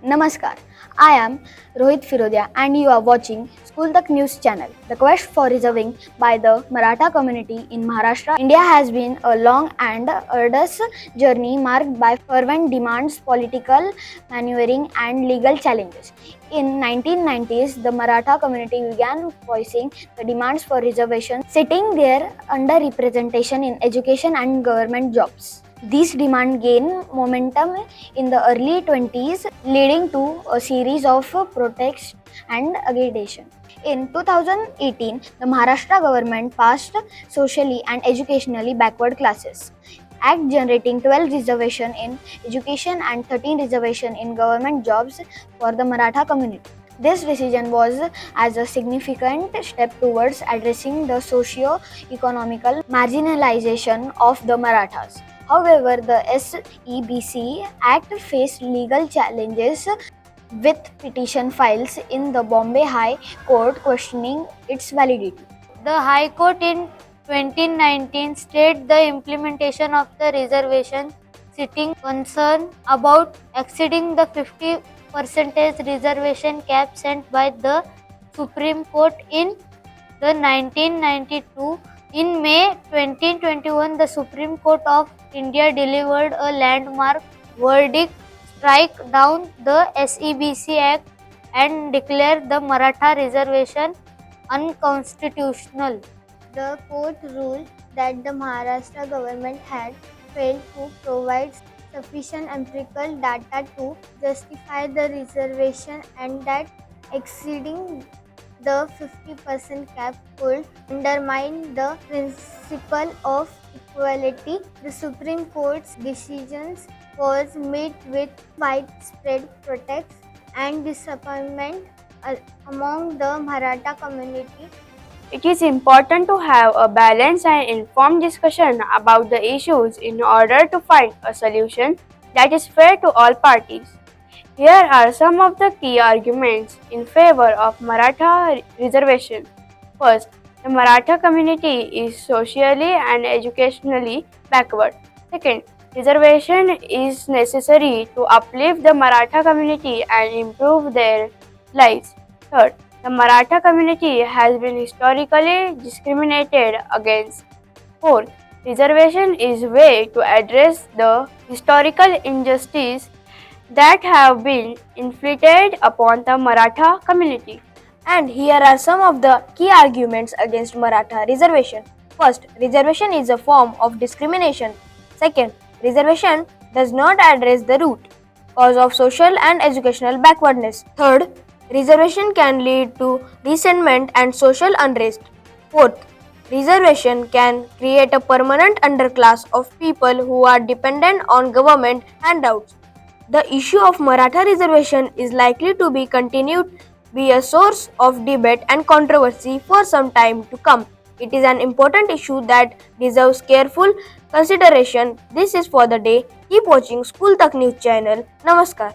Namaskar, I am Rohit Firodia and you are watching School Tak News channel. The quest for reserving by the Maratha community in Maharashtra, India has been a long and arduous journey marked by fervent demands, political maneuvering and legal challenges. In 1990s, the Maratha community began voicing the demands for reservation, citing their underrepresentation in education and government jobs. These demands gained momentum in the early 20s, leading to a series of protests and agitation. In 2018, the Maharashtra government passed Socially and Educationally Backward Classes Act, generating 12 reservation in education and 13 reservation in government jobs for the Maratha community. This decision was as a significant step towards addressing the socio-economical marginalization of the Marathas. However, the SEBC Act faced legal challenges with petition files in the Bombay High Court questioning its validity. The High Court in 2019 stated the implementation of the reservation, citing concern about exceeding the 50% reservation cap set by the Supreme Court in the 1992. In May 2021, the Supreme Court of India delivered a landmark verdict, strike down the SEBC Act and declared the Maratha reservation unconstitutional. The court ruled that the Maharashtra government had failed to provide sufficient empirical data to justify the reservation and that exceeding the 50% cap would undermine the principle of equality. The Supreme Court's decisions was met with widespread protests and disappointment among the Maratha community. It is important to have a balanced and informed discussion about the issues in order to find a solution that is fair to all parties. Here are some of the key arguments in favor of Maratha reservation. First, the Maratha community is socially and educationally backward. Second, reservation is necessary to uplift the Maratha community and improve their lives. Third, the Maratha community has been historically discriminated against. Fourth, reservation is a way to address the historical injustice that have been inflicted upon the Maratha community. And here are some of the key arguments against Maratha reservation. First, reservation is a form of discrimination. Second, reservation does not address the root cause of social and educational backwardness. Third, reservation can lead to resentment and social unrest. Fourth, reservation can create a permanent underclass of people who are dependent on government handouts. The issue of Maratha reservation is likely to be a source of debate and controversy for some time to come. It is an important issue that deserves careful consideration. This is for the day. Keep watching School Tak News channel. Namaskar.